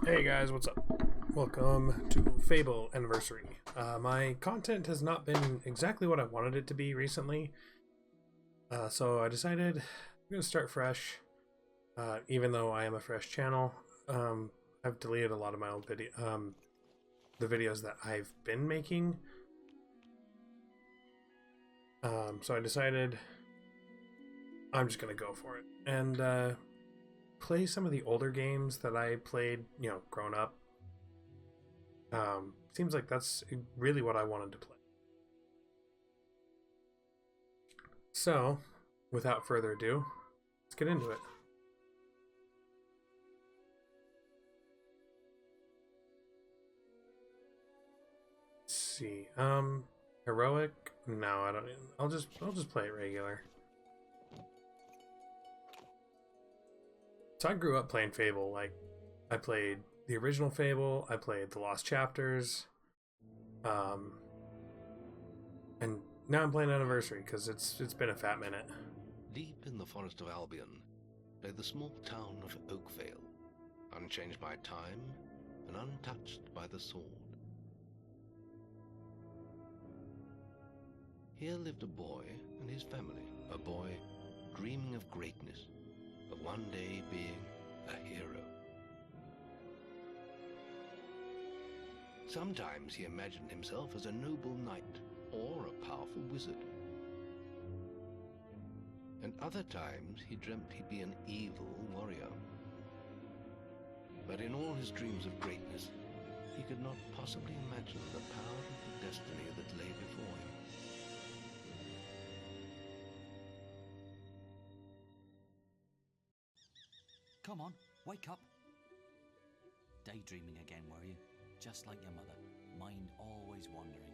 Hey guys, what's up? Welcome to Fable Anniversary. My content has not been exactly what I wanted it to be recently, so I decided I'm going to start fresh, even though I am a fresh channel. I've deleted a lot of my old the videos that I've been making, so I decided I'm just going to go for it, and play some of the older games that I played, growing up. Seems like that's really what I wanted to play. So, without further ado, let's get into it. Let's see. Heroic? No, I don't. I'll just play it regular. So I grew up playing Fable. Like, I played the original Fable, I played the Lost Chapters, and now I'm playing Anniversary because it's been a fat minute. Deep in the forest of Albion lay the small town of Oakvale, unchanged by time and untouched by the sword. Here lived a boy and his family, a boy dreaming of greatness, of one day being a hero. Sometimes he imagined himself as a noble knight or a powerful wizard. And other times he dreamt he'd be an evil warrior. But in all his dreams of greatness, he could not possibly imagine the power of the destiny that lay before him. Come on, wake up. Daydreaming again, were you? Just like your mother, mind always wandering.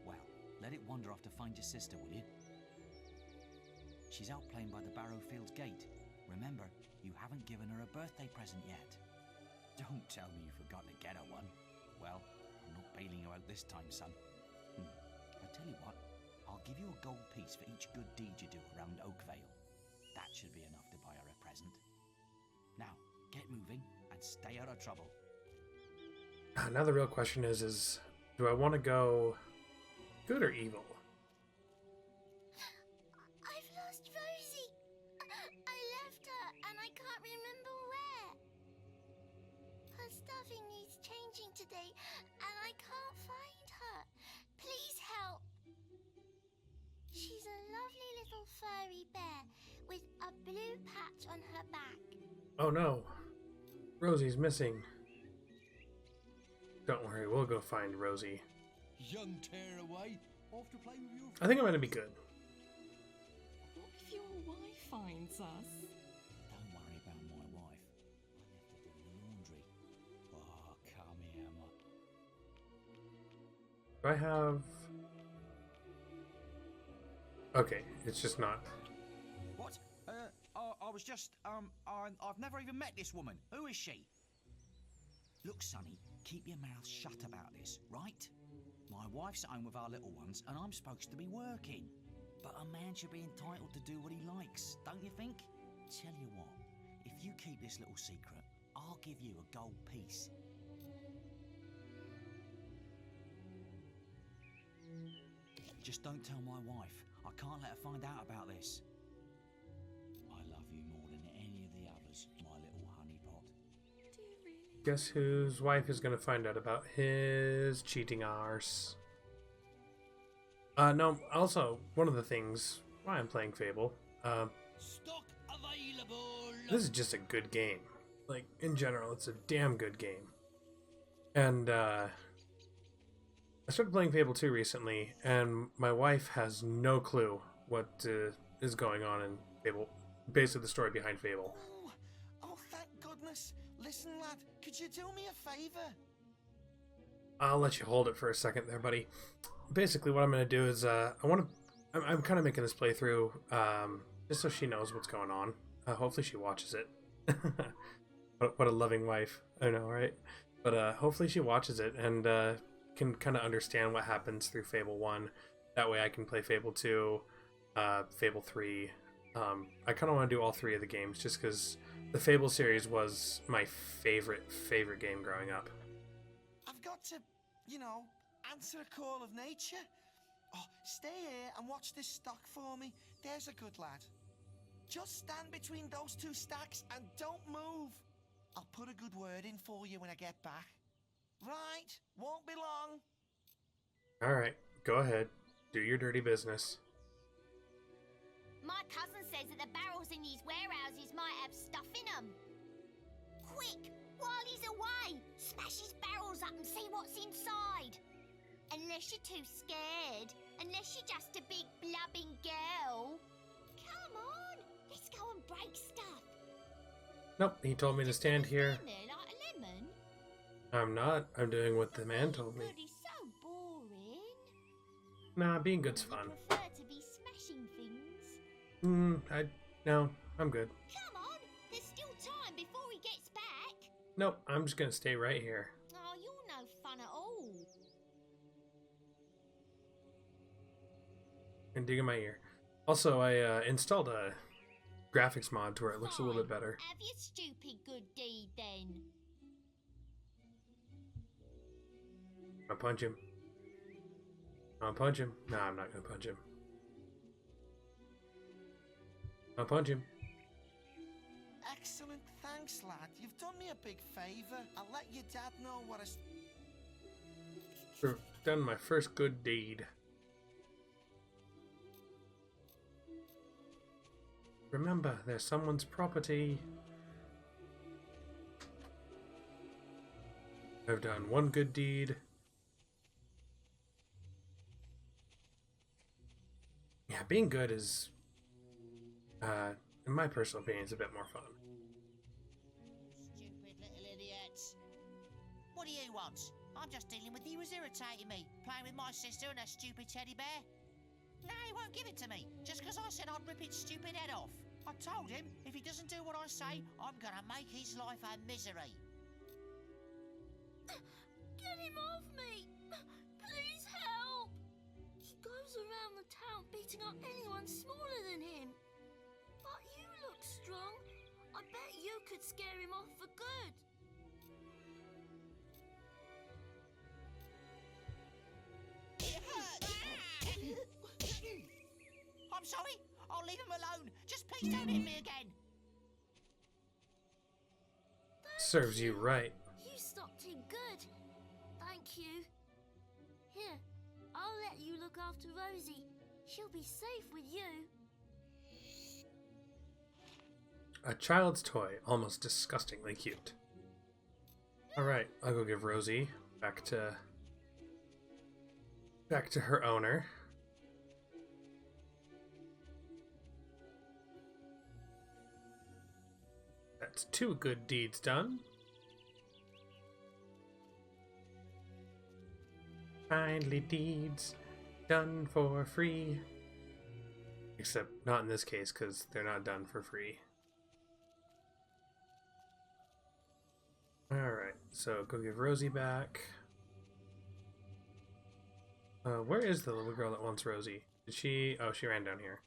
Well, let it wander off to find your sister, will you? She's out playing by the Barrowfields gate. Remember, you haven't given her a birthday present yet. Don't tell me you forgot to get her one. Well, I'm not bailing you out this time, son. I tell you what, I'll give you a gold piece for each good deed you do around Oakvale. That should be enough to buy her a present. Now, get moving and stay out of trouble. Now the real question is do I want to go good or evil? I've lost Rosie. I left her and I can't remember where. Her stuffing needs changing today and I can't find her. Please help. She's a lovely little furry bear with a blue patch on her back. Oh no, Rosie's missing. Don't worry, we'll go find Rosie. Young tearaway, off to play with your I think I'm gonna be good. What if your wife finds us? Don't worry about my wife. I left her doing the laundry. Oh, come here, Do I have... Okay, it's just not... What? I was just, I've never even met this woman. Who is she? Look, Sonny, keep your mouth shut about this, right? My wife's at home with our little ones, and I'm supposed to be working. But a man should be entitled to do what he likes, don't you think? Tell you what, if you keep this little secret, I'll give you a gold piece. Just don't tell my wife. I can't let her find out about this. I love you more than any of the others, my little honeypot. Do you really? Guess whose wife is gonna find out about his cheating arse? No, also, one of the things why I'm playing Fable, stock available. this is just a good game. Like, in general, it's a damn good game. And, I started playing Fable 2 recently, and my wife has no clue what is going on in Fable. Basically, the story behind Fable. Oh, thank goodness. Listen, lad, could you do me a favour? I'll let you hold it for a second there, buddy. Basically, what I'm going to do is, I'm kind of making this playthrough, just so she knows what's going on. Hopefully she watches it. What a loving wife. I know, right? But hopefully she watches it and can kind of understand what happens through Fable 1. That way I can play Fable 2, Fable 3. I kind of want to do all three of the games just because The Fable series was my favorite game growing up. I've got to, answer a call of nature. Oh, stay here and watch this stock for me. There's a good lad. Just stand between those two stacks and don't move. I'll put a good word in for you when I get back. Right, won't be long. Alright, go ahead. Do your dirty business. My cousin says that the barrels in these warehouses might have stuff in them. Quick, while he's away, smash his barrels up and see what's inside. Unless you're too scared. Unless you're just a big blubbing girl. Come on, let's go and break stuff. Nope, he told me to stand here. Stand there like a lemon. I'm not. I'm doing what the man told me. But he's so boring. Nah, being good's fun. You prefer to be smashing things. No, I'm good. Come on, there's still time before he gets back. Nope, I'm just gonna stay right here. Oh, you're no fun at all. And dig in my ear. Also, I installed a graphics mod to where it looks a little bit better. Have your stupid good deed then. I'll punch him. I'll punch him. Nah, I'm not gonna punch him. I'll punch him. Excellent, thanks, lad. You've done me a big favour. I'll let your dad know what I've done my first good deed. Remember, they're someone's property. I've done one good deed. Yeah, being good is, in my personal opinion, is a bit more fun. Stupid little idiots. What do you want? I'm just dealing with you who's irritating me, playing with my sister and her stupid teddy bear. No, he won't give it to me, just because I said I'd rip its stupid head off. I told him, if he doesn't do what I say, I'm gonna make his life a misery. Get him off me! Please help! He goes around the town beating up anyone smaller than him. But you look strong. I bet you could scare him off for good. It hurts! I'm sorry, I'll leave him alone. Just please don't hit me again. Serves you right. You stopped him good. Thank you. Here, I'll let you look after Rosie. She'll be safe with you. A child's toy, almost disgustingly cute. Alright, I'll go give Rosie back to her owner. That's 2 good deeds done. Kindly deeds done for free. Except not in this case, because they're not done for free. Alright, so go give Rosie back. Where is the little girl that wants Rosie? Did she... Oh, she ran down here.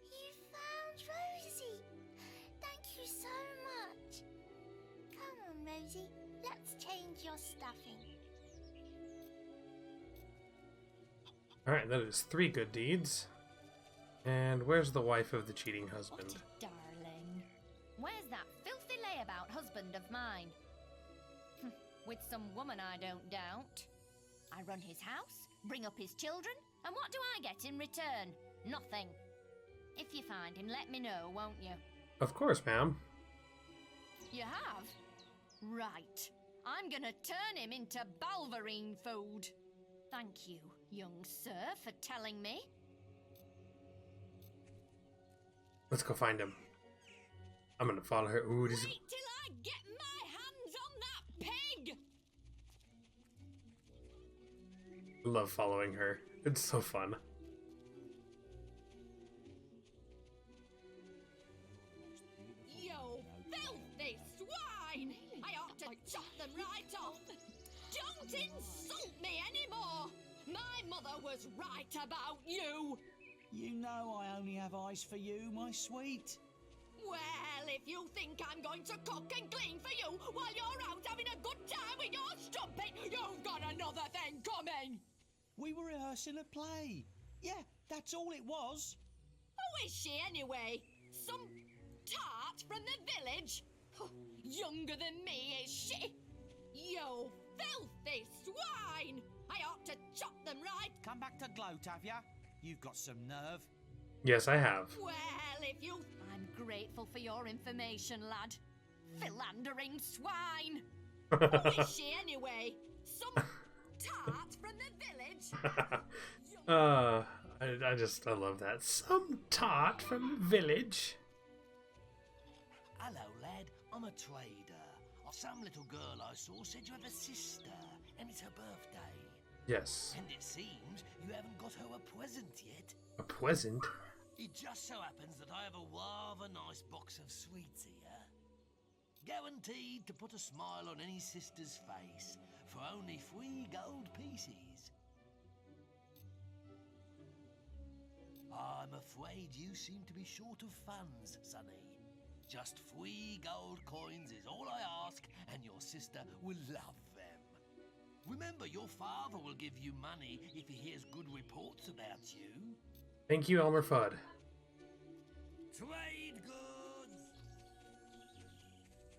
You found Rosie. Thank you so much. Come on, Rosie. Let's change your stuffing. Alright, that is 3 good deeds. And where's the wife of the cheating husband? What a darling. Where's that filthy layabout husband of mine? With some woman, I don't doubt. I run his house, bring up his children, and what do I get in return? Nothing. If you find him, let me know, won't you? Of course, ma'am. You have? Right. I'm gonna turn him into Balverine food. Thank you, young sir, for telling me. Let's go find him. I'm gonna follow her. Ooh, this is... Wait till I get my hands on that pig! I love following her. It's so fun. You filthy swine! I ought to chop them right off! Don't insult me anymore! My mother was right about you. You know I only have eyes for you, my sweet. Well, if you think I'm going to cook and clean for you while you're out having a good time with your strumpet, you've got another thing coming. We were rehearsing a play. Yeah, that's all it was. Who is she anyway? Some tart from the village? Younger than me, is she? You filthy swine! I ought to chop them right. Come back to gloat, have ya? You've got some nerve. Yes, I have. Well, if you... I'm grateful for your information, lad. Philandering swine. Who is she anyway? Some tart from the village? I love that. Some tart from the village. Hello, lad. I'm a trader. Some little girl I saw said you have a sister, and it's her birthday. Yes. And it seems you haven't got her a present yet. A present? It just so happens that I have a rather nice box of sweets here. Guaranteed to put a smile on any sister's face for only 3 gold pieces. I'm afraid you seem to be short of funds, Sonny. Just 3 gold coins is all I ask, and your sister will love them. Remember, your father will give you money if he hears good reports about you. Thank you, Elmer Fudd. Trade goods!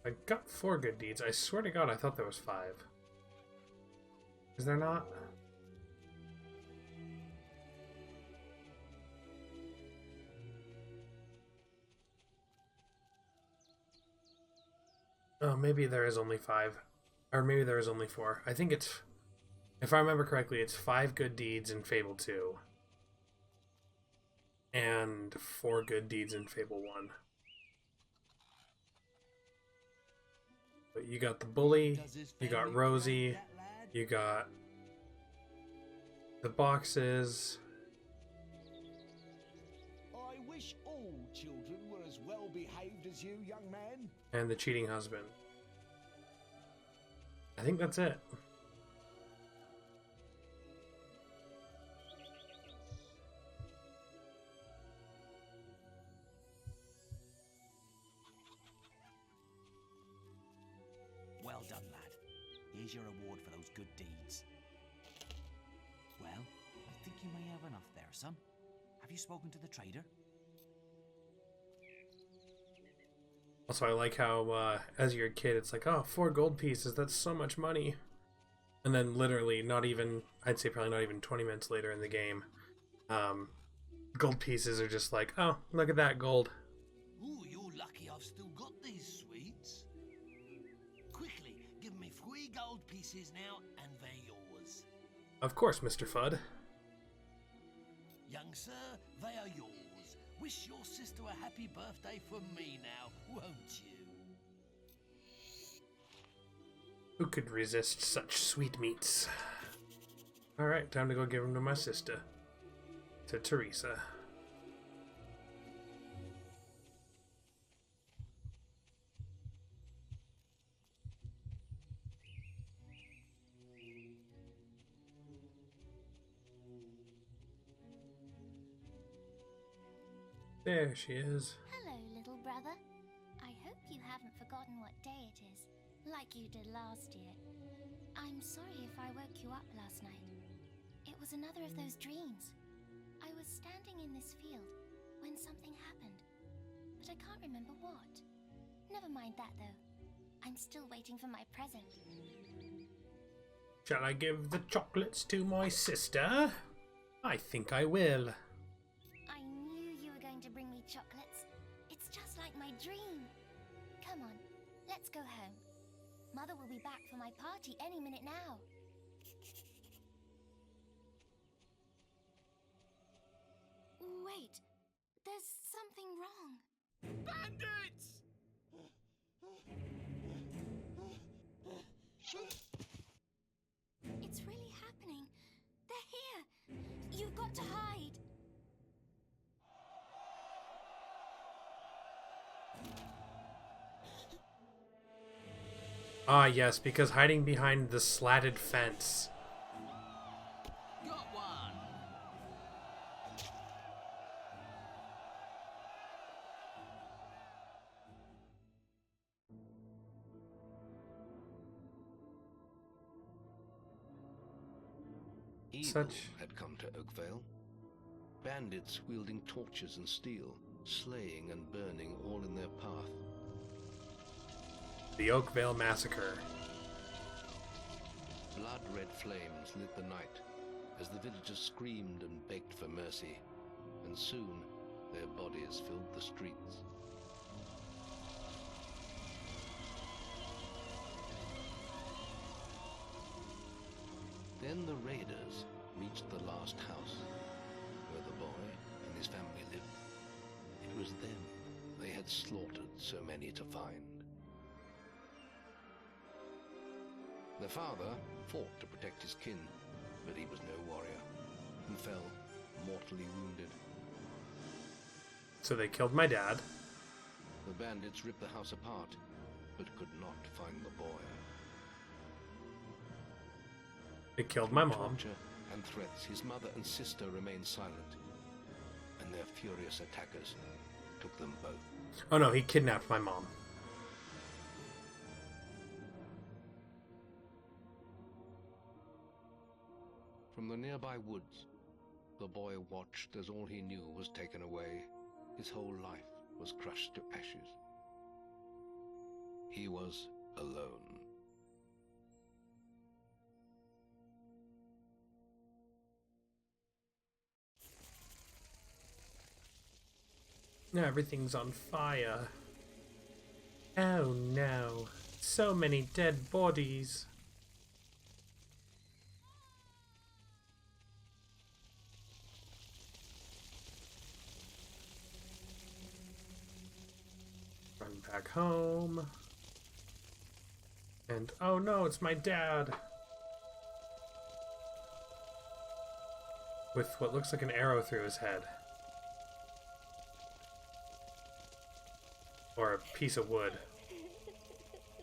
I got 4 good deeds. I swear to God, I thought there was 5. Is there not? Oh, maybe there is only 5. Or maybe there is only 4. I think it's... If I remember correctly, it's 5 good deeds in Fable 2. And 4 good deeds in Fable 1. But you got the bully, you got Rosie, you got the boxes. I wish all children were as well behaved as you, young man. And the cheating husband. I think that's it. Well done, lad. Here's your reward for those good deeds. Well, I think you may have enough there, son. Have you spoken to the trader? Also, I like how, as you're a kid, it's like, oh, 4 gold pieces, that's so much money. And then literally, not even, I'd say probably not even 20 minutes later in the game, gold pieces are just like, oh, look at that gold. Ooh, you're lucky I've still got these sweets. Quickly, give me 3 gold pieces now, and they're yours. Of course, Mr. Fudd. Young sir, they are yours. Wish your sister a happy birthday from me now, won't you? Who could resist such sweetmeats? Alright, time to go give them to my sister. To Teresa. There she is. Hello, little brother. I hope you haven't forgotten what day it is, like you did last year. I'm sorry if I woke you up last night. It was another of those dreams. I was standing in this field when something happened, but I can't remember what. Never mind that, though. I'm still waiting for my present. Shall I give the chocolates to my sister? I think I will. I knew you were going to bring me chocolates. It's just like my dream. Come on, let's go home. Mother will be back for my party any minute now. Wait, there's something wrong. Bandits! It's really happening. They're here. You've got to hide. Ah, yes, because hiding behind the slatted fence. Got one. Evil had come to Oakvale. Bandits wielding torches and steel, slaying and burning all in their path. The Oakvale Massacre. Blood-red flames lit the night as the villagers screamed and begged for mercy, and soon their bodies filled the streets. Then the raiders reached the last house, where the boy and his family lived. It was them they had slaughtered so many to find. The father fought to protect his kin, but he was no warrior, and fell mortally wounded. So they killed my dad. The bandits ripped the house apart, but could not find the boy. They killed my mom. Torture and threats, his mother and sister remained silent, and their furious attackers took them both. Oh no, he kidnapped my mom. From the nearby woods, the boy watched as all he knew was taken away. His whole life was crushed to ashes. He was alone. Now everything's on fire. Oh no. So many dead bodies. Run back home. And oh no, it's my dad. With what looks like an arrow through his head. Or a piece of wood.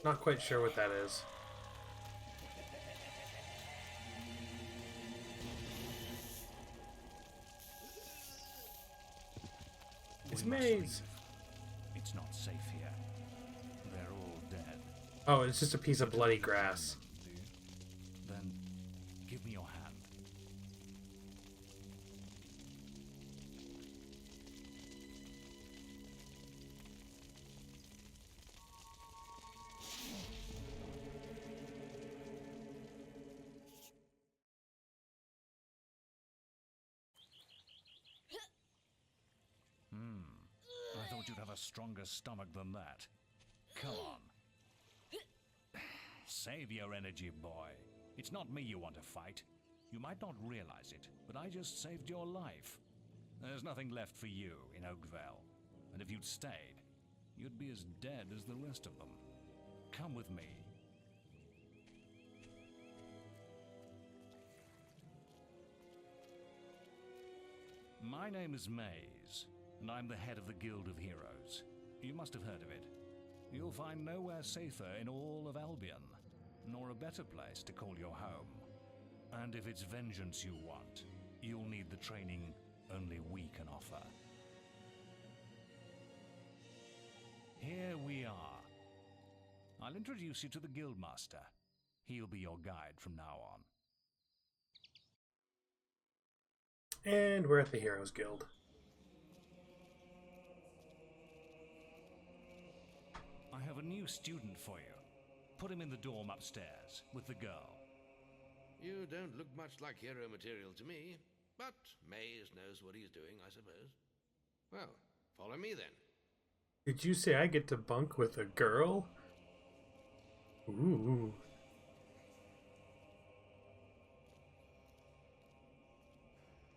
Not quite sure what that is. It's Maze! It's not safe here. They're all dead. Oh, it's just a piece of bloody grass. Then give me your hand. I thought you'd have a stronger stomach than that. Come on. Save your energy, boy. It's not me you want to fight. You might not realize it, but I just saved your life. There's nothing left for you in Oakvale. And if you'd stayed, you'd be as dead as the rest of them. Come with me. My name is Maze, and I'm the head of the Guild of Heroes. You must have heard of it. You'll find nowhere safer in all of Albion, nor a better place to call your home. And if it's vengeance you want, you'll need the training only we can offer. Here we are. I'll introduce you to the Guildmaster. He'll be your guide from now on. And we're at the Heroes Guild. I have a new student for you. Put him in the dorm upstairs with the girl. You don't look much like hero material to me, but Maze knows what he's doing, I suppose. Well, follow me then. Did you say I get to bunk with a girl? Ooh.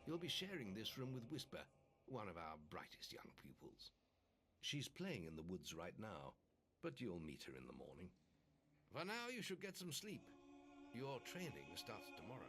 You'll be sharing this room with Whisper, one of our brightest young pupils. She's playing in the woods right now, but you'll meet her in the morning. For now, you should get some sleep. Your training starts tomorrow.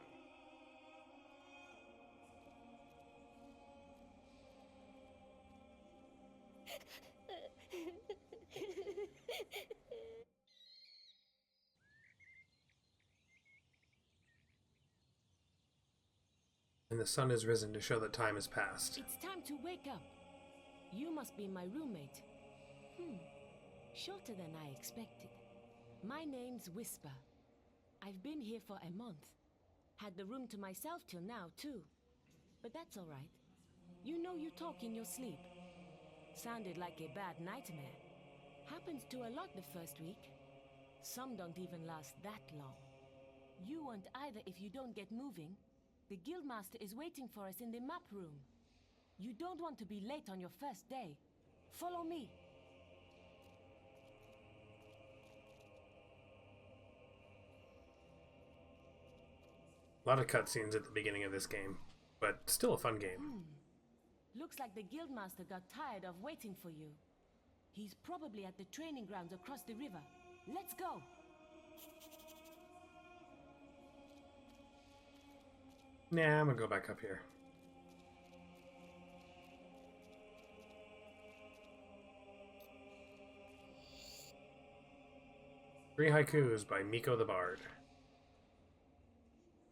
And the sun has risen to show that time has passed. It's time to wake up. You must be my roommate. Shorter than I expected. My name's Whisper. I've been here for a month. Had the room to myself till now, too. But that's all right. You know you talk in your sleep. Sounded like a bad nightmare. Happens to a lot the first week. Some don't even last that long. You won't either if you don't get moving. The Guildmaster is waiting for us in the map room. You don't want to be late on your first day. Follow me. A lot of cutscenes at the beginning of this game, but still a fun game. Looks like the Guildmaster got tired of waiting for you. He's probably at the training grounds across the river. Let's go! Nah, I'm gonna go back up here. Three Haikus by Miko the Bard.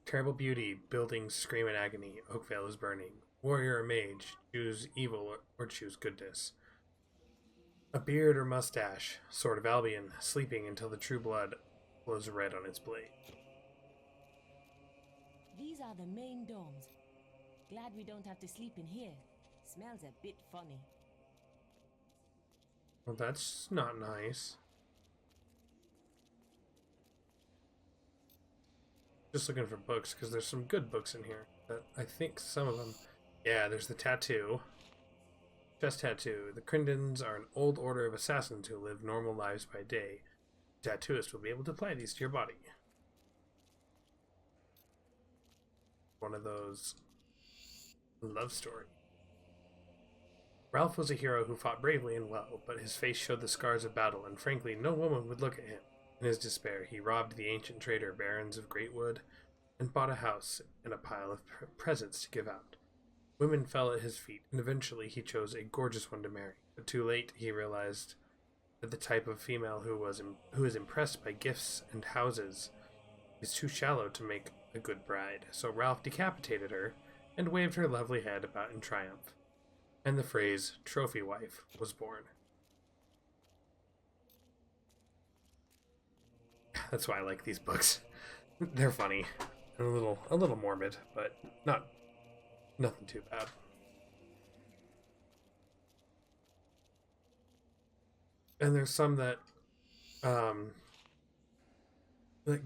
Terrible beauty, buildings scream in agony, Oakvale is burning. Warrior or mage, choose evil or choose goodness. A beard or mustache, Sword of Albion, sleeping until the true blood flows red on its blade. These are the main dorms. Glad we don't have to sleep in here. Smells a bit funny. Well, that's not nice. Just looking for books, because there's some good books in here. But I think some of them... Yeah, there's the tattoo. Chest tattoo. The Crindons are an old order of assassins who live normal lives by day. The tattooist will be able to apply these to your body. One of those... love story. Ralph was a hero who fought bravely and well, but his face showed the scars of battle, and frankly, no woman would look at him. In his despair, he robbed the ancient trader barons of Greatwood and bought a house and a pile of presents to give out. Women fell at his feet, and eventually he chose a gorgeous one to marry. But too late, he realized that the type of female who is impressed by gifts and houses is too shallow to make a good bride. So Ralph decapitated her and waved her lovely head about in triumph. And the phrase "trophy wife" was born. That's why I like these books. They're funny and a little morbid, but nothing too bad. And there's some that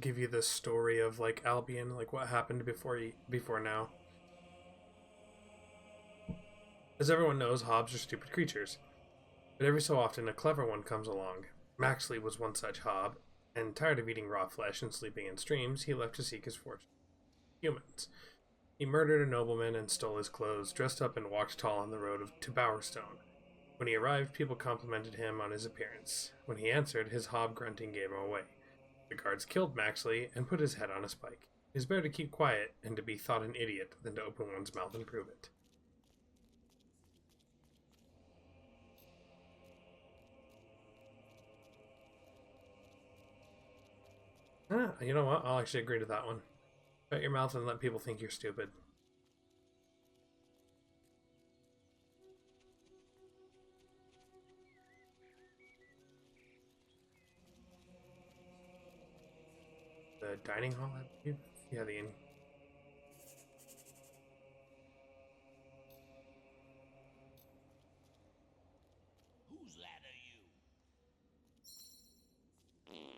give you the story of like Albion, like what happened before now. As everyone knows, hobs are stupid creatures, but every so often a clever one comes along. Maxley was one such hob, and tired of eating raw flesh and sleeping in streams, he left to seek his fortune. Humans. He murdered a nobleman and stole his clothes, dressed up and walked tall on the road to Bowerstone. When he arrived, people complimented him on his appearance. When he answered, his hob grunting gave him away. The guards killed Maxley and put his head on a spike. It is better to keep quiet and to be thought an idiot than to open one's mouth and prove it. You know what? I'll actually agree to that one. Shut your mouth and let people think you're stupid. The dining hall, I believe? Yeah, the inn. Whose lad are you?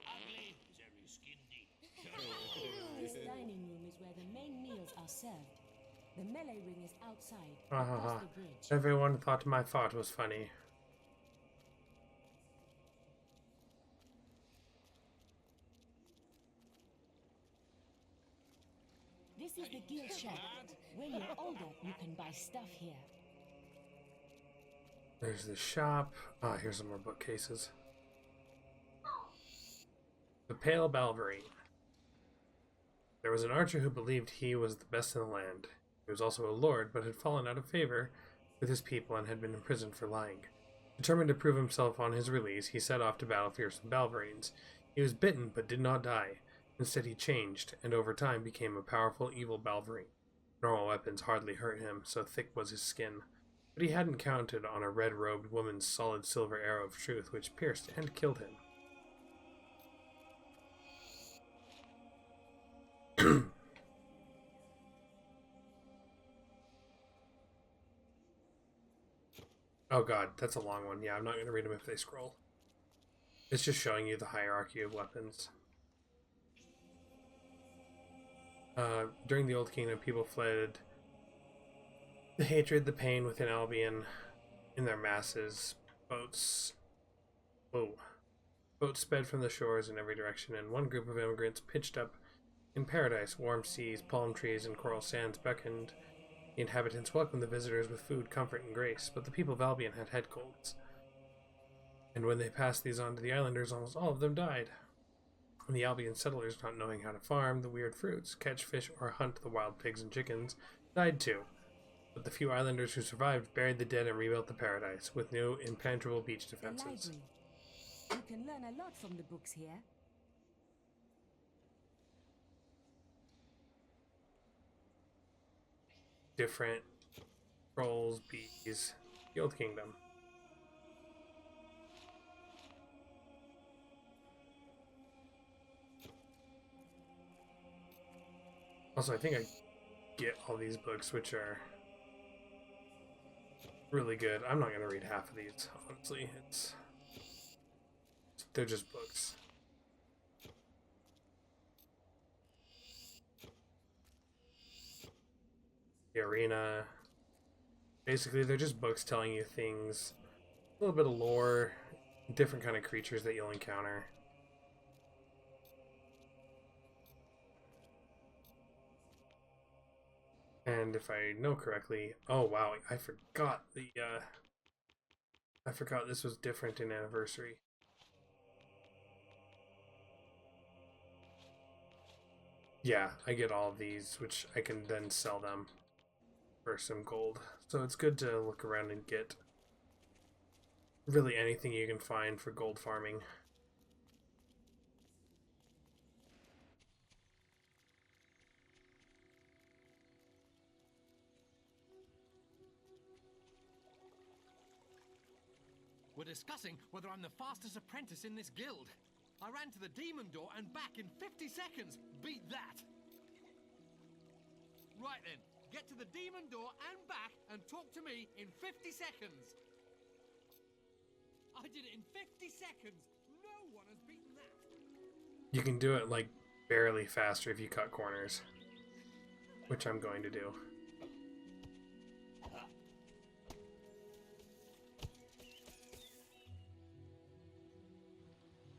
Ugly, very skinny. This dining room is where the main meals are served. The melee ring is outside, Ha ha across ha. the bridge. Everyone thought my thought was funny. This is the guild shop. When you're older, you can buy stuff here. There's the shop. Ah, here's some more bookcases. The Pale Balverine. There was an archer who believed he was the best in the land. He was also a lord, but had fallen out of favor with his people and had been imprisoned for lying. Determined to prove himself on his release, he set off to battle fearsome Balverines. He was bitten, but did not die. Instead, he changed, and over time became a powerful, evil Balverine. Normal weapons hardly hurt him, so thick was his skin. But he hadn't counted on a red-robed woman's solid silver arrow of truth, which pierced and killed him. Oh god, that's a long one. Yeah, I'm not going to read them if they scroll. It's just showing you the hierarchy of weapons. During the Old Kingdom, people fled the hatred, the pain within Albion in their masses. Boats sped from the shores in every direction, and one group of immigrants pitched up in paradise. Warm seas, palm trees, and coral sands beckoned. The inhabitants welcomed the visitors with food, comfort, and grace, but the people of Albion had head colds. And when they passed these on to the islanders, almost all of them died. And the Albion settlers, not knowing how to farm the weird fruits, catch fish, or hunt the wild pigs and chickens, died too. But the few islanders who survived buried the dead and rebuilt the paradise, with new impenetrable beach defenses. You can learn a lot from the books here. Different trolls, bees, the Old Kingdom. Also, I think I get all these books, which are really good. I'm not going to read half of these, honestly. They're just books. The arena. Basically, they're just books telling you things. A little bit of lore, different kind of creatures that you'll encounter. And if I know correctly, oh wow, I forgot I forgot this was different in Anniversary. Yeah, I get all of these, which I can then sell them for some gold. So it's good to look around and get really anything you can find for gold farming. We're discussing whether I'm the fastest apprentice in this guild. I ran to the demon door and back in 50 seconds. Beat that. Right then, get to the demon door and back and talk to me in 50 seconds. I did it in 50 seconds. No one has beaten that. You can do it like barely faster if you cut corners, which I'm going to do.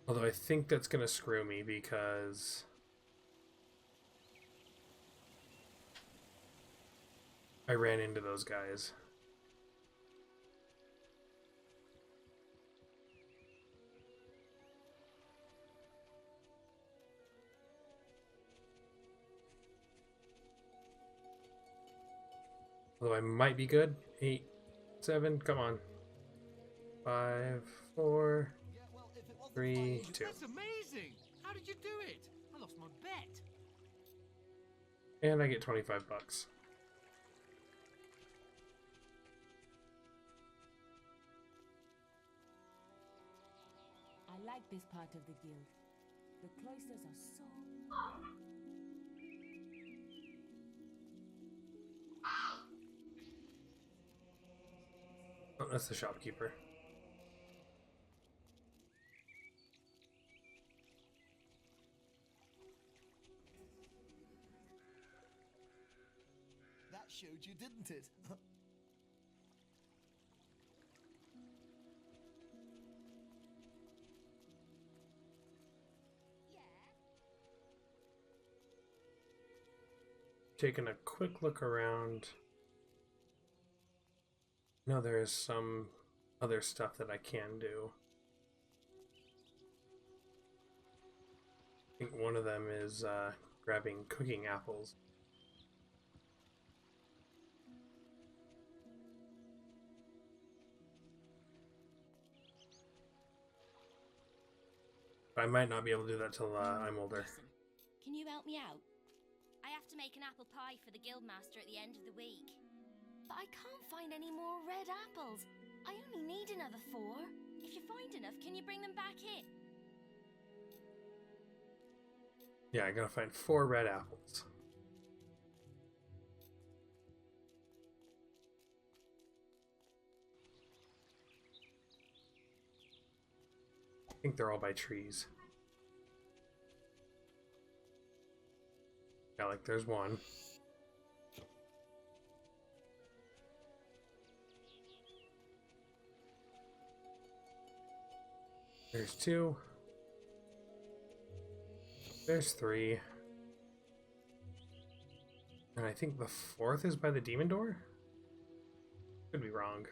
Although I think that's going to screw me because I ran into those guys. Although I might be good. 8, 7, come on. 5, 4... 3, 2. That's amazing! How did you do it? I lost my bet. And I get 25 bucks. I like this part of the guild. The cloisters are so... Oh, that's the shopkeeper. Showed you, didn't it? Taking a quick look around. No, there is some other stuff that I can do. I think one of them is grabbing cooking apples. I might not be able to do that till I'm older. Can you help me out? I have to make an apple pie for the guildmaster at the end of the week. But I can't find any more red apples. I only need another 4. If you find enough, can you bring them back in? Yeah, I gotta find 4 red apples. think they're all by trees. Yeah, like there's one. There's two. There's three. And I think the fourth is by the demon door? Could be wrong.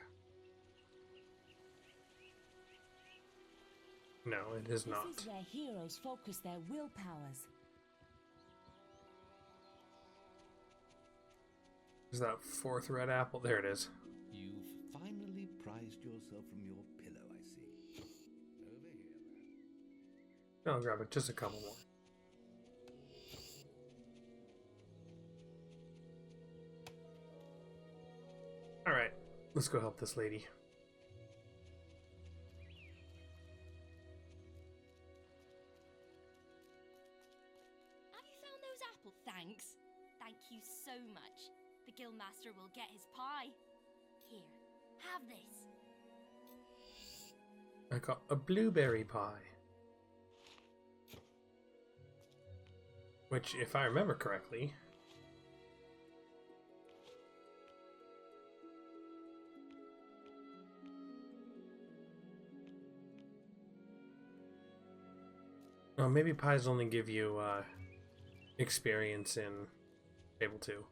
No, it is not. This is where heroes focus their willpowers. Is that fourth red apple? There it is. You've finally prized yourself from your pillow, I see. Over here, lad. I'll grab it. Just a couple more. Alright, let's go help this lady. Have you found those apples? Thanks. Thank you so much. The Guildmaster will get his pie. Here, have this. I got a blueberry pie. Which, if I remember correctly... Oh, maybe pies only give you experience in Fable 2.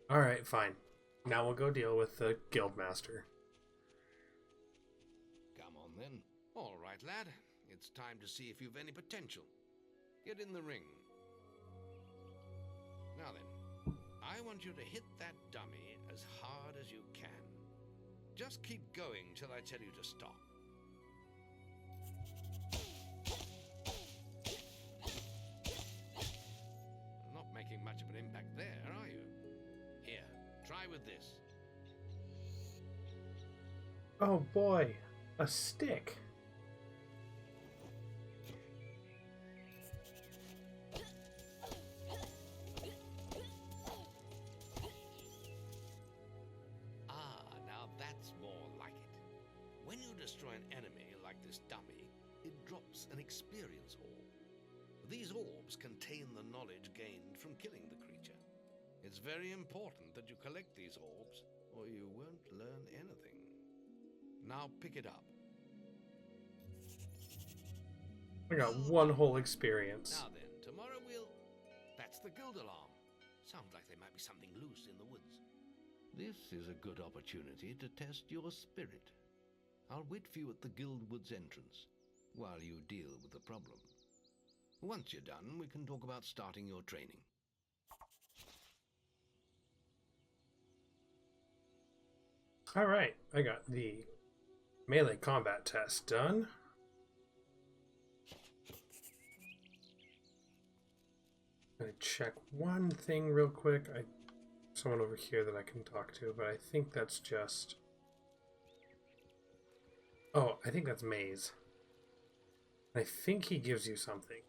Alright, fine. Now we'll go deal with the Guildmaster. Come on then. All right, lad. It's time to see if you've any potential. Get in the ring. Now then, I want you to hit that dummy as hard as you can. Just keep going till I tell you to stop. Not making much of an impact there, are you? Here, try with this. Oh boy, a stick. Now that's more like it. When you destroy an enemy like this dummy, it drops an experience orb. These orbs contain the knowledge gained from killing the creature. It's very important that you collect these orbs, or you won't learn anything. Now pick it up. I got one whole experience. Now then, tomorrow we'll... That's the guild alarm. Sounds like there might be something loose in the woods. This is a good opportunity to test your spirit. I'll wait for you at the guild woods entrance while you deal with the problem. Once you're done, we can talk about starting your training. Alright, I got the melee combat test done. I'm gonna check one thing real quick. Someone over here that I can talk to, but I think that's just... Oh, I think that's Maze. I think he gives you something.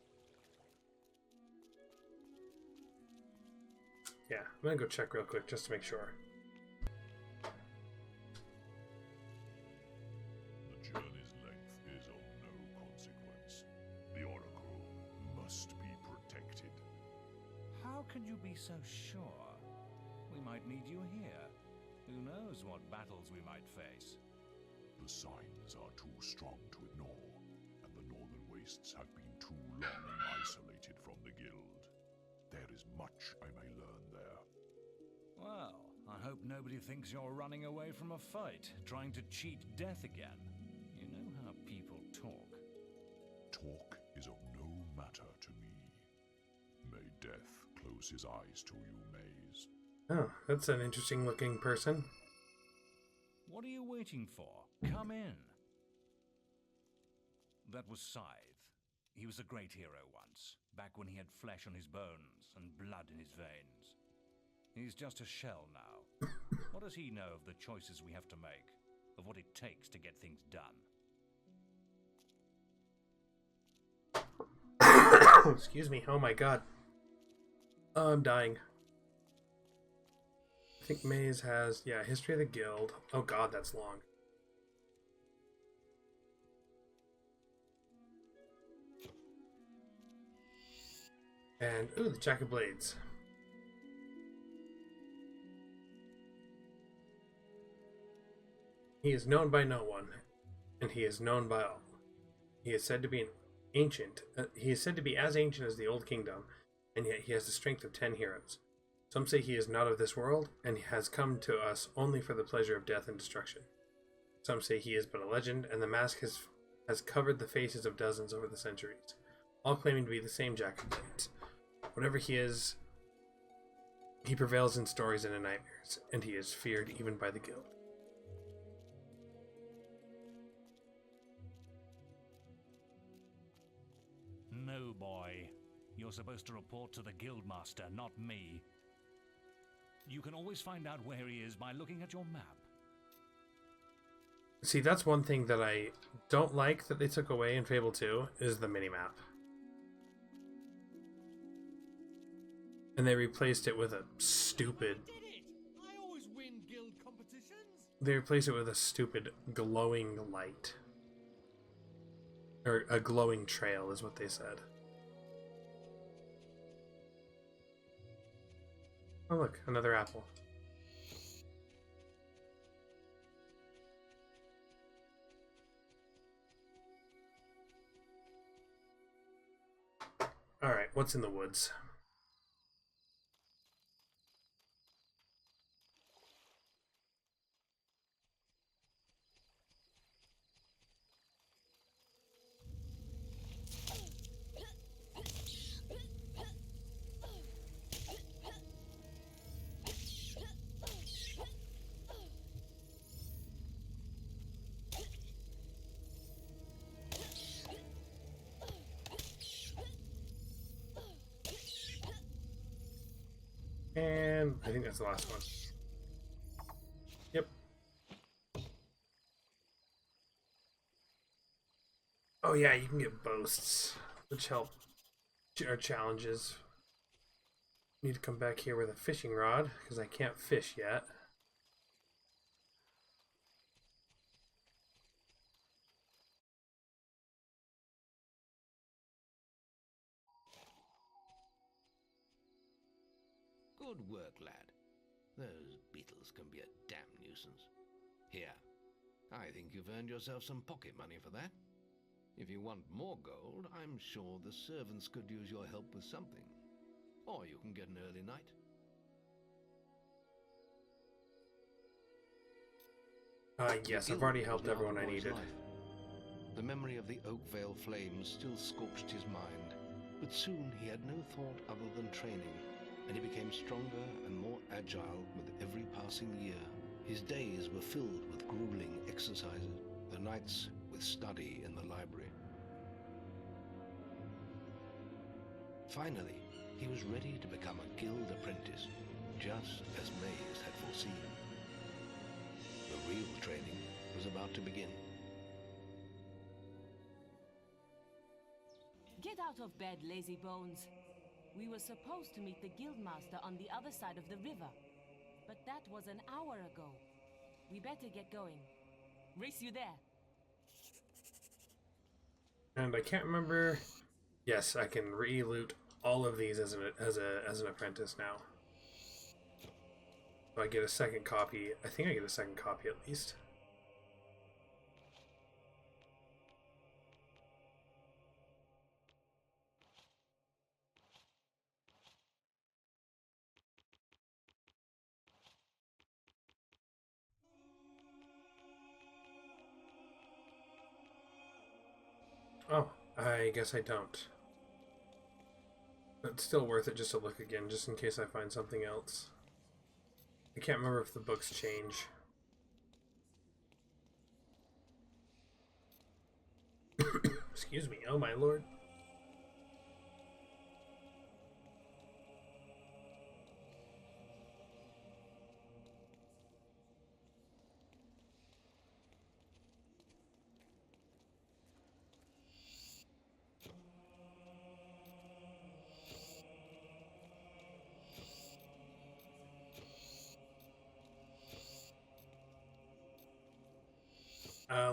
Yeah, I'm gonna go check real quick just to make sure. The journey's length is of no consequence. The Oracle must be protected. How can you be so sure? We might need you here. Who knows what battles we might face? The signs are too strong to ignore, and the Northern Wastes have been too long isolated from the Guild. There is much I may learn there. Well, I hope nobody thinks you're running away from a fight, trying to cheat death again. You know how people talk. Talk is of no matter to me. May death close his eyes to you, Maze. Oh, that's an interesting looking person. What are you waiting for? Come in. That was Scythe. He was a great hero once, back when he had flesh on his bones and blood in his veins. He's just a shell now. What does he know of the choices we have to make, of what it takes to get things done? Excuse me, oh my god. Oh, I'm dying. I think Maze has, yeah, History of the Guild. Oh god, that's long. And, ooh, the Jack of Blades. He is known by no one, and he is known by all. He is said to be he is said to be as ancient as the Old Kingdom, and yet he has the strength of 10 heroes. Some say he is not of this world, and has come to us only for the pleasure of death and destruction. Some say he is but a legend, and the mask has covered the faces of dozens over the centuries, all claiming to be the same Jack of Blades. Whatever he is, he prevails in stories and in nightmares, and he is feared even by the guild. No, boy. You're supposed to report to the Guildmaster, not me. You can always find out where he is by looking at your map. See, that's one thing that I don't like that they took away in Fable 2, is the minimap. And they replaced it with a stupid... Did it! I always win guild competitions! They replaced it with a stupid glowing light. Or a glowing trail is what they said. Oh look, another apple. Alright, what's in the woods? And I think that's the last one. Yep. Oh yeah, you can get boasts, which help our challenges. Need to come back here with a fishing rod, because I can't fish yet. Good work, lad. Those beetles can be a damn nuisance. Here, I think you've earned yourself some pocket money for that. If you want more gold, I'm sure the servants could use your help with something. Or you can get an early night. Yes, I've already helped everyone I needed. The memory of the Oakvale flames still scorched his mind, but soon he had no thought other than training, and he became stronger and more agile with every passing year. His days were filled with grueling exercises, the nights with study in the library. Finally, he was ready to become a guild apprentice, just as Maze had foreseen. The real training was about to begin. Get out of bed, lazy bones. We were supposed to meet the Guildmaster on the other side of the river, but that was an hour ago. We better get going. Race you there. And I can't remember. Yes, I can re-loot all of these as an apprentice now. So I get a second copy. I think I get a second copy at least. Oh, I guess I don't. But it's still worth it just to look again, just in case I find something else. I can't remember if the books change. Excuse me, oh my lord.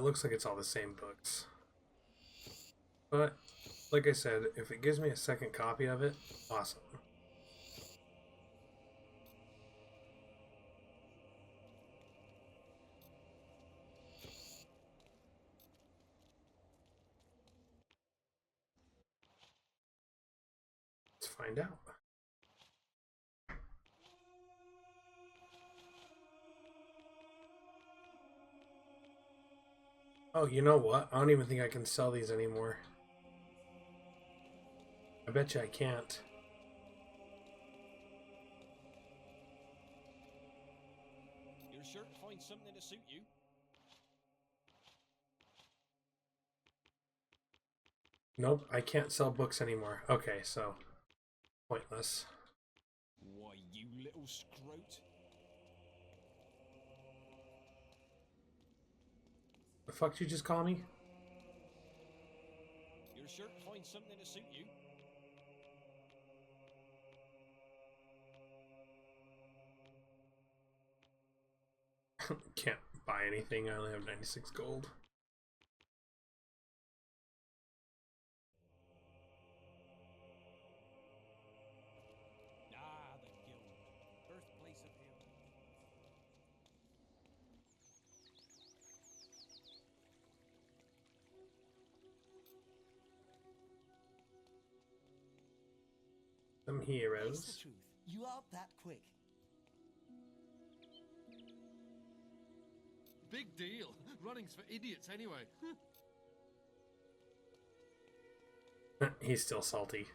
Looks like it's all the same books. But Like I said, if it gives me a second copy of it, awesome. Let's find out. Oh, you know what? I don't even think I can sell these anymore. I bet you I can't. You're sure to find something to suit you. Nope, I can't sell books anymore. Okay, so pointless. Why, you little scrote. The fuck did you just call me? You're sure to find something to suit you. Can't buy anything. I only have 96 gold. Ah, the guild. Birthplace of heroes. Some Face the heroes. truth. You aren't that quick. Big deal. Running's for idiots anyway. He's still salty.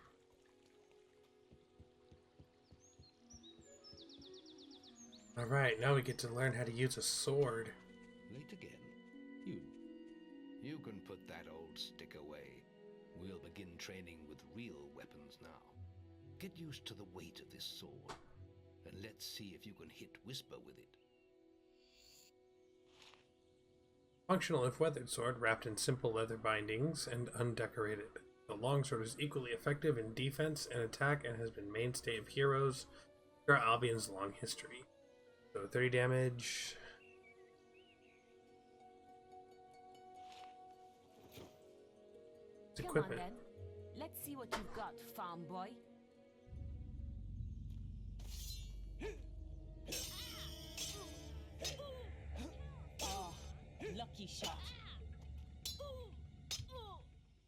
Alright, now we get to learn how to use a sword. Late again? You can put that old stick away. We'll begin training with real weapons now. Get used to the weight of this sword, and let's see if you can hit Whisper with it. Functional if weathered sword wrapped in simple leather bindings and undecorated. The longsword is equally effective in defense and attack and has been mainstay of heroes throughout Albion's long history. So 30 damage. Let's Come equip on it. then. Let's see what you've got, farm boy. Oh, lucky shot.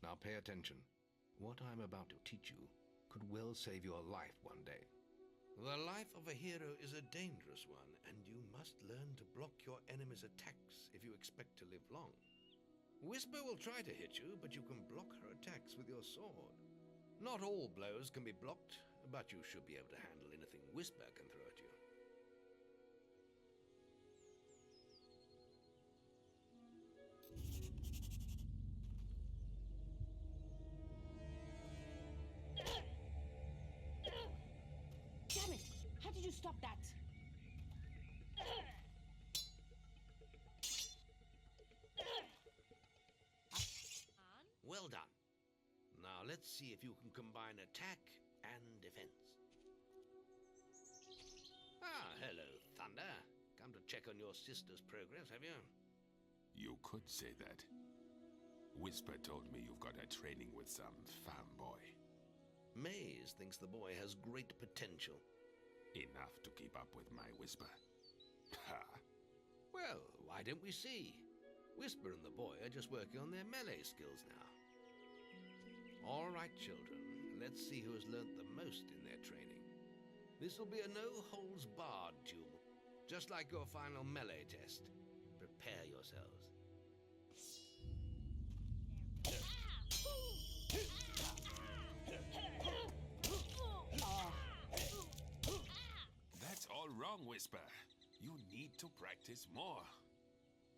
Now pay attention. What I'm about to teach you could well save your life one day. The life of a hero is a dangerous one, and you must learn to block your enemy's attacks if you expect to live long. Whisper will try to hit you, but you can block her attacks with your sword. Not all blows can be blocked, but you should be able to handle anything Whisper can throw at you. Damn it! How did you stop that? Well done. Now let's see if you can combine attack and defense. Ah, hello, Thunder. Come to check on your sister's progress, have you? You could say that. Whisper told me you've got her training with some fanboy. Maze thinks the boy has great potential. Enough to keep up with my Whisper. Ha! Well, why don't we see? Whisper and the boy are just working on their melee skills now. All right, children, let's see who has learnt the most in their training. This will be a no-holds-barred duel, just like your final melee test. Prepare yourselves. That's all wrong, Whisper. You need to practice more.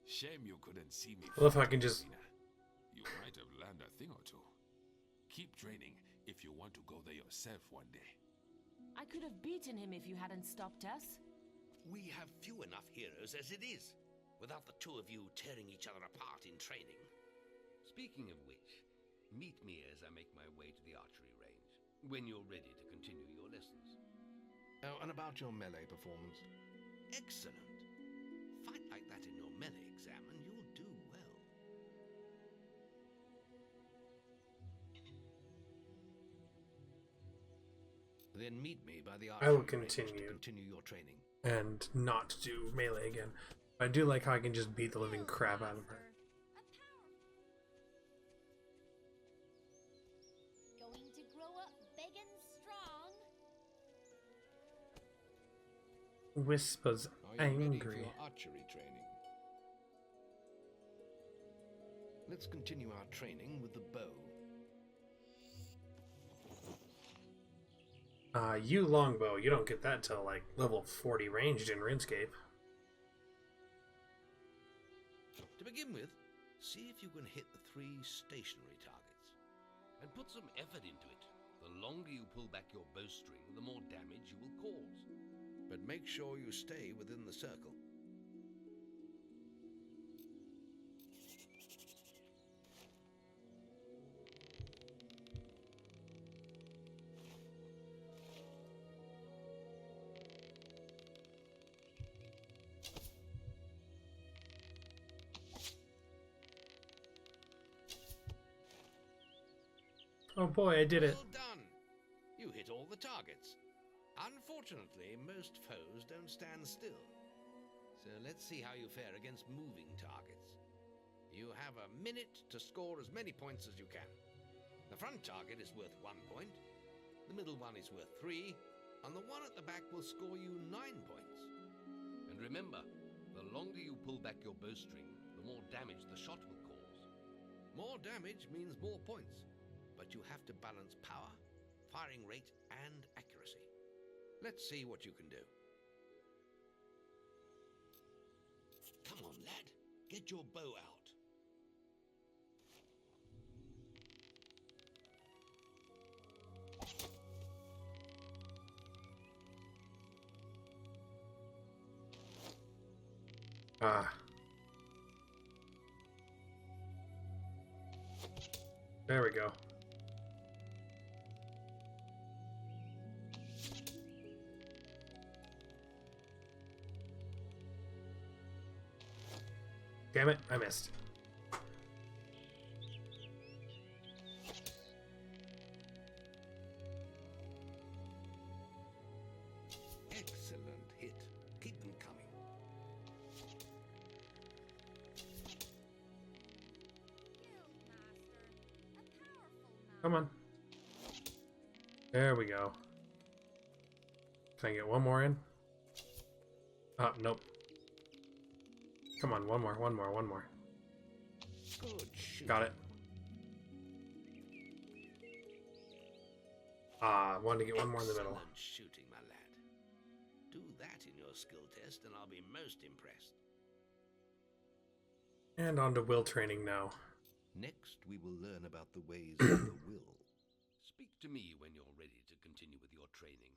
Shame you couldn't see me. I love how I can just... You might have learned a thing or two. Keep training if you want to go there yourself one day. I could have beaten him if you hadn't stopped us. We have few enough heroes as it is, without the two of you tearing each other apart in training. Speaking of which, meet me as I make my way to the archery range, when you're ready to continue your lessons. Oh, and about your melee performance. Excellent. Fight like that in your melee exam and you'll do well. Then meet me by the I will archery range to continue. continue your training. And not do melee again. I do like how I can just beat the living crap out of her. Going to grow up big and strong. Whisper's Are you ready for angry. your archery training? Let's continue our training with the bow. You longbow, you don't get that till like level 40 ranged in RuneScape. To begin with, see if you can hit the 3 stationary targets. And put some effort into it. The longer you pull back your bowstring, the more damage you will cause. But make sure you stay within the circle. Oh boy, I did it. Well done! You hit all the targets. Unfortunately, most foes don't stand still. So let's see how you fare against moving targets. You have a minute to score as many points as you can. The front target is worth 1 point, the middle one is worth 3, and the one at the back will score you 9 points. And remember, the longer you pull back your bowstring, the more damage the shot will cause. More damage means more points, but you have to balance power, firing rate, and accuracy. Let's see what you can do. Come on, lad. Get your bow out. Ah. There we go. Damn it, I missed. Excellent hit. Keep them coming. Come on. There we go. Can I get one more in? Oh, nope. Come on, one more. Good shoot. Got it. Wanted to get one more in the middle. Excellent shooting, my lad. Do that in your skill test and I'll be most impressed. And on to will training now. Next, we will learn about the ways of the will. Speak to me when you're ready to continue with your training.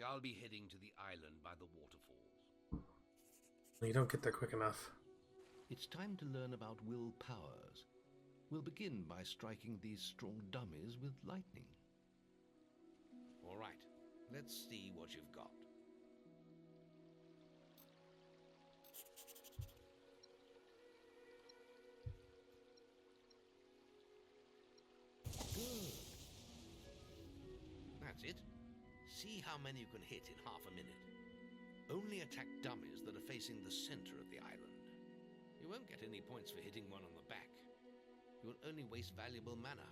I'll be heading to the island by the waterfalls. You don't get there quick enough. It's time to learn about will powers. We'll begin by striking these strong dummies with lightning. All right, let's see what you've got. Good. That's it. See how many you can hit in half a minute. Only attack dummies that are facing the center of the island. You won't get any points for hitting one on the back. You'll only waste valuable mana.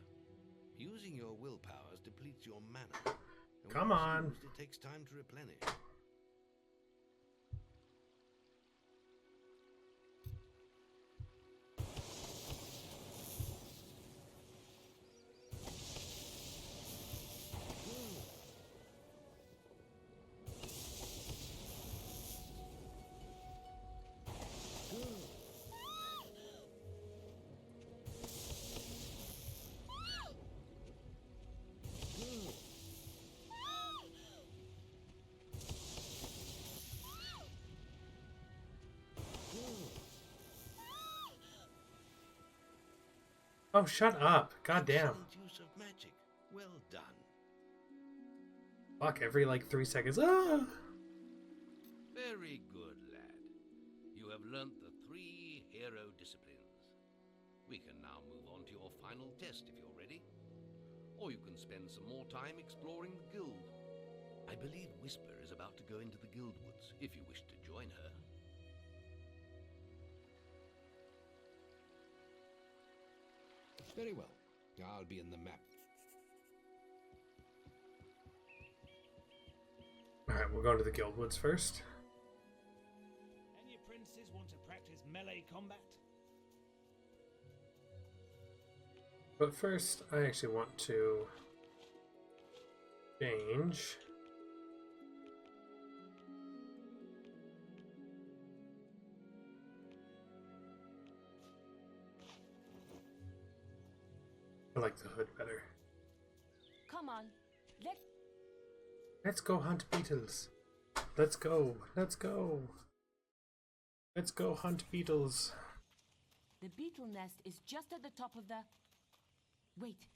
Using your will powers depletes your mana. And Come once on. used, it takes time to replenish. Oh, shut up. God damn. Excellent use of magic. Well done. Fuck, every like 3 seconds. Ah! Very good, lad. You have learnt the 3 hero disciplines. We can now move on to your final test if you're ready. Or you can spend some more time exploring the guild. I believe Whisper is about to go into the Guild Woods, if you wish to join her. Very well. I'll be in the map. Alright, we'll go to the Guild Woods first. Any apprentices want to practice melee combat? But first, I actually want to change. I like the hood better. Come on, Let's go hunt beetles. Let's go. Let's go. Let's go hunt beetles. the beetle nest is just at the top of the... Wait,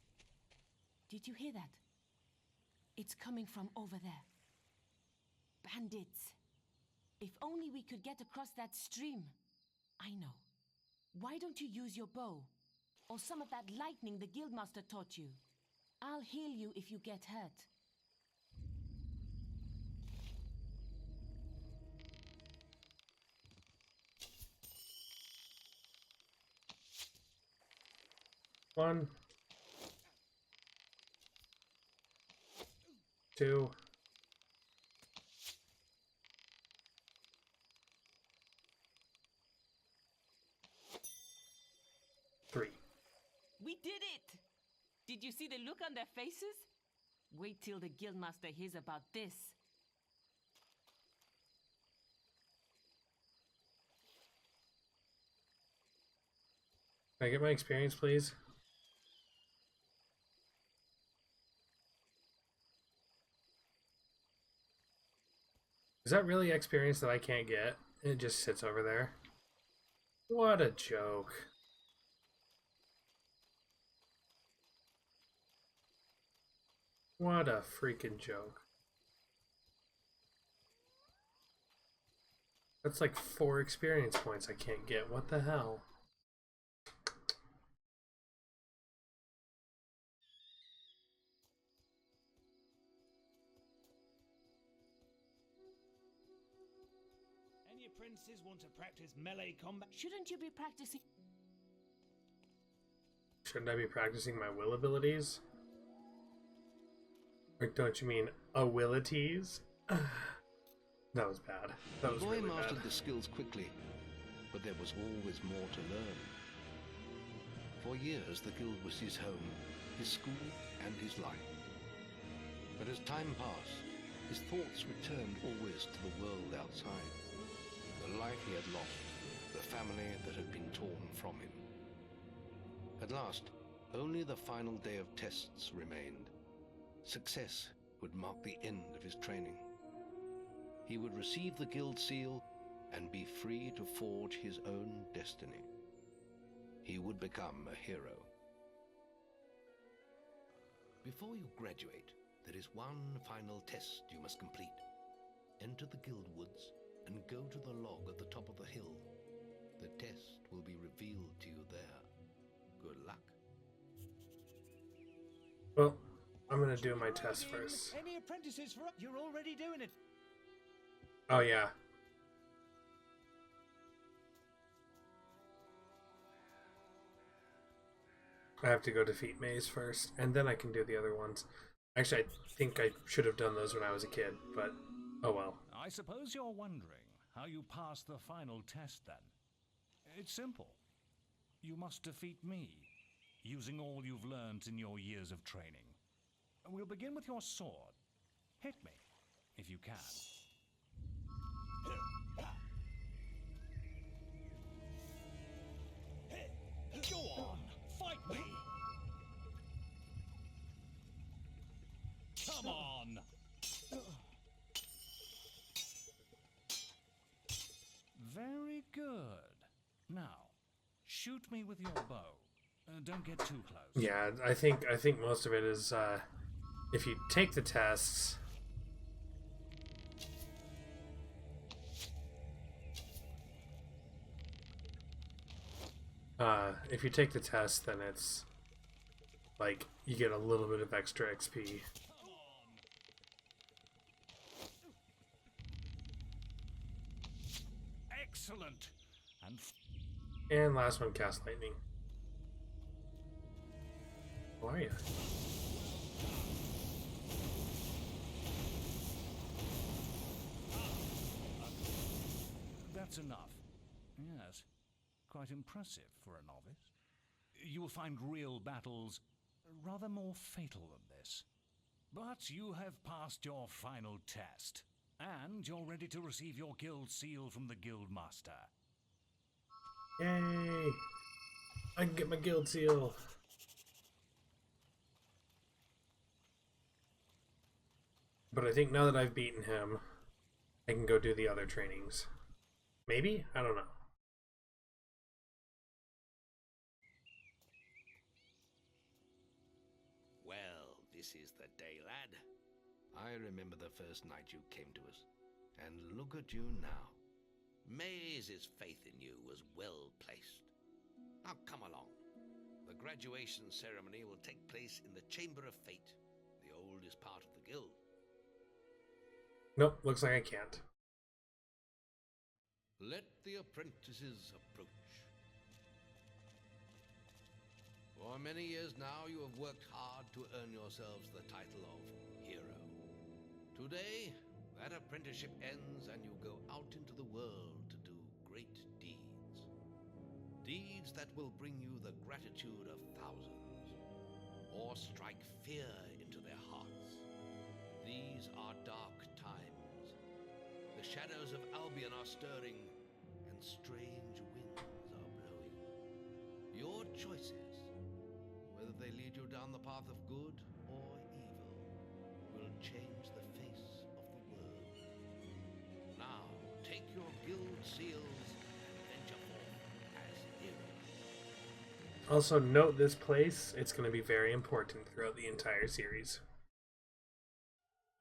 did you hear that? It's coming from over there. Bandits. If only we could get across that stream. I know. Why don't you use your bow? Or some of that lightning the guildmaster taught you? I'll heal you if you get hurt. One. 2. 3. We did it! Did you see the look on their faces? Wait till the guildmaster hears about this. Can I get my experience, please? Is that really experience that I can't get? It just sits over there. What a joke. What a freaking joke. That's like 4 experience points I can't get. What the hell? Any apprentices want to practice melee combat? Shouldn't you be practicing? Shouldn't I be practicing my will abilities? Or don't you mean abilities? That was bad. That was the boy really mastered bad. the skills quickly, but there was always more to learn. For years, the guild was his home, his school, and his life. But as time passed, his thoughts returned always to the world outside. The life he had lost, the family that had been torn from him. At last, only the final day of tests remained. Success would mark the end of his training. He would receive the guild seal and be free to forge his own destiny. He would become a hero. Before you graduate, there is one final test you must complete. Enter the guild woods and go to the log at the top of the hill. The test will be revealed to you there. Good luck. Well, I'm gonna do my test first. Any apprentices for... You're already doing it. Oh yeah. I have to go defeat Maze first, and then I can do the other ones. Actually, I think I should have done those when I was a kid, but oh well. I suppose you're wondering how you pass the final test then. It's simple. You must defeat me, using all you've learned in your years of training. We'll begin with your sword. Hit me, if you can. Go on, fight me. Come on. Very good. Now, shoot me with your bow. Don't get too close. Yeah, I think most of it is if you take the tests. If you take the test, then it's like you get a little bit of extra XP. Excellent. And last one, cast lightning. How are you? That's enough. Yes, quite impressive for a novice. You will find real battles rather more fatal than this. But you have passed your final test, and you're ready to receive your guild seal from the guild master. Yay! I can get my guild seal. But I think now that I've beaten him, I can go do the other trainings. Maybe? I don't know. Well, this is the day, lad. I remember the first night you came to us. And look at you now. Maze's faith in you was well placed. Now come along. The graduation ceremony will take place in the Chamber of Fate, the oldest part of the guild. Nope, looks like I can't. Let the apprentices approach. For many years now you have worked hard to earn yourselves the title of hero. Today, that apprenticeship ends and you go out into the world to do great deeds. Deeds that will bring you the gratitude of thousands, or strike fear into their hearts. These are dark times. The shadows of Albion are stirring, and strange winds are blowing. Your choices, whether they lead you down the path of good or evil, will change the face of the world. Now, take your guild seals and venture forth as heroes. Also, note this place. It's going to be very important throughout the entire series.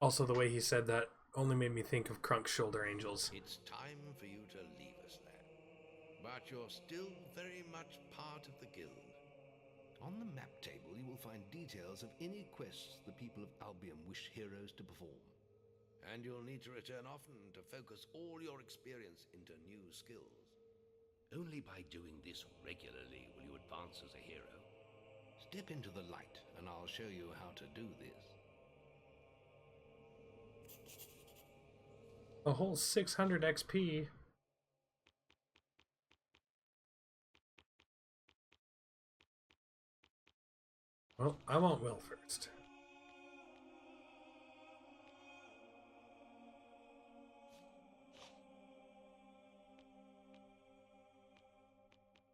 Also, the way he said that only made me think of Krunk's shoulder angels. It's time for you to leave us, lad. But you're still very much part of the guild. On the map table, you will find details of any quests the people of Albion wish heroes to perform. And you'll need to return often to focus all your experience into new skills. Only by doing this regularly will you advance as a hero. Step into the light, and I'll show you how to do this. A whole 600 XP. Well, I want Will first.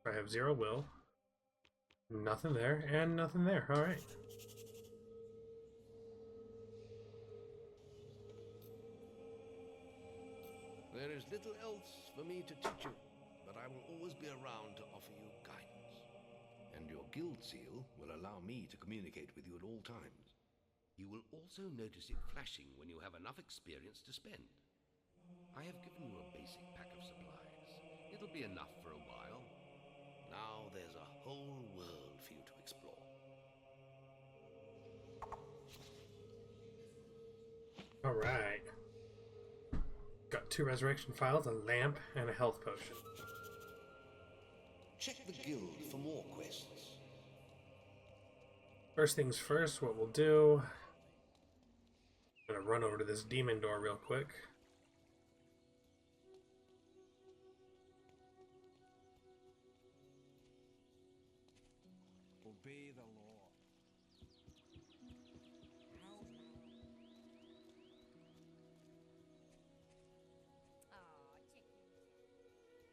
I have 0 Will. Nothing there, and nothing there. Alright. There is little else for me to teach you, but I will always be around to offer you guidance. And your guild seal will allow me to communicate with you at all times. You will also notice it flashing when you have enough experience to spend. I have given you a basic pack of supplies. It'll be enough for a while. Now there's a whole world for you to explore. Alright. Got 2 resurrection files, a lamp, and a health potion. Check the guild for more quests. First things first, what we'll do... I'm gonna run over to this demon door real quick. Obey the law.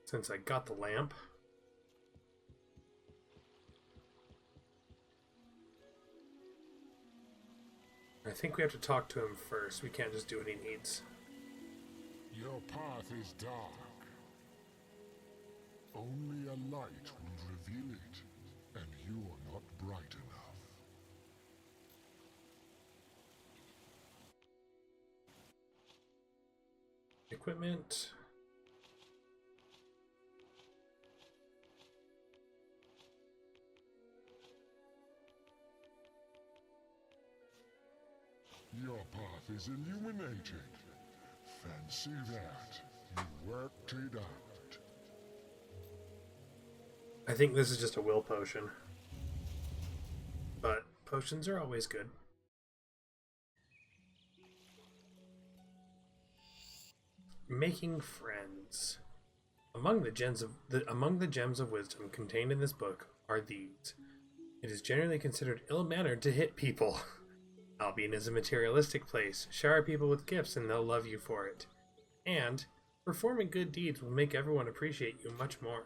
Since I got the lamp. I think we have to talk to him first. We can't just do what he needs. Your path is dark. Only a light will reveal it, and you are not bright enough. Equipment. Your path is illuminated. Fancy that. You worked it out. I think this is just a will potion. But potions are always good. Making friends. Among the gems of wisdom contained in this book are these. It is generally considered ill-mannered to hit people. Albion is a materialistic place. Shower people with gifts and they'll love you for it. And performing good deeds will make everyone appreciate you much more.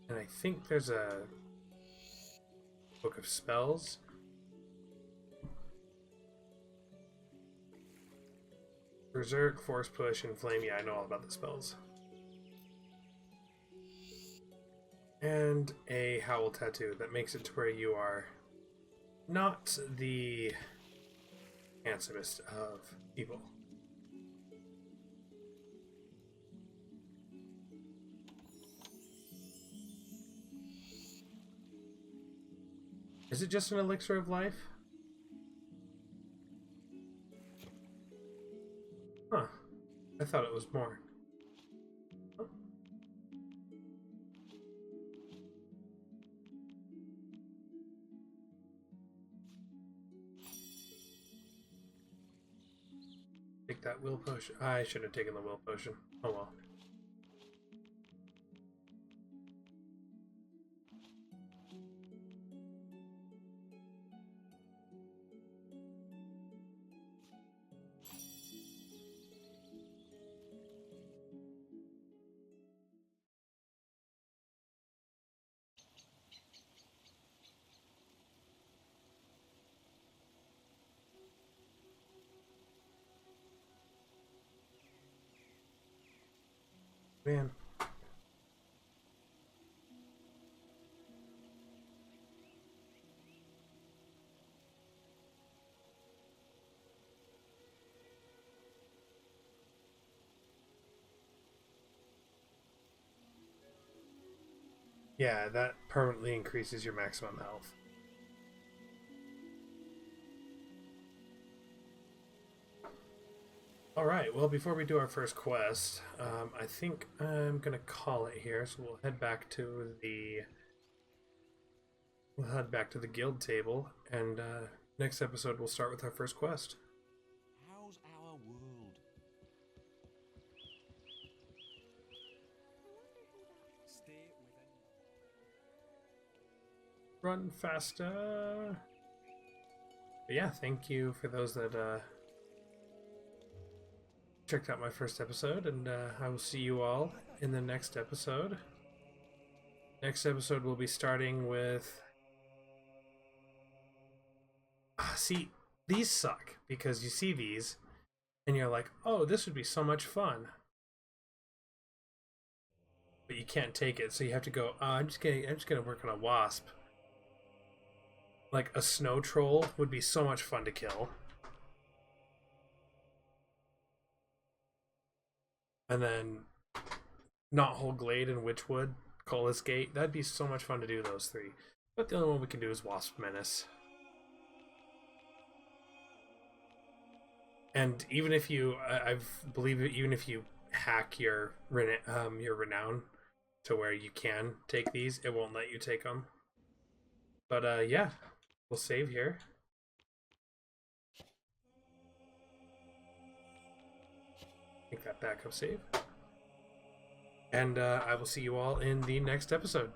And I think there's a book of spells. Berserk, Force Push, and Flame. Yeah, I know all about the spells. And a Howl Tattoo that makes it to where you are not the handsomest of people. Is it just an elixir of life? Huh. I thought it was more. Huh. Take that will potion. I should have taken the will potion. Oh well. Man. Yeah, that permanently increases your maximum health. Alright, well, before we do our first quest, I think I'm gonna call it here, so we'll head back to the guild table, and next episode we'll start with our first quest. How's our world? Stay within. Run faster! But yeah, thank you for those that checked out my first episode, and I will see you all in the next episode. Next episode we'll be starting with... see, these suck, because you see these, and you're like, oh, this would be so much fun. But you can't take it, so you have to go, I'm just gonna work on a wasp. Like, a snow troll would be so much fun to kill. And then Knothole Glade and Witchwood, Colas Gate, that'd be so much fun to do those three. But the only one we can do is Wasp Menace. And even if you, I believe it, even if you hack your renown to where you can take these, it won't let you take them. But yeah, we'll save here. Make that backup save. And I will see you all in the next episode.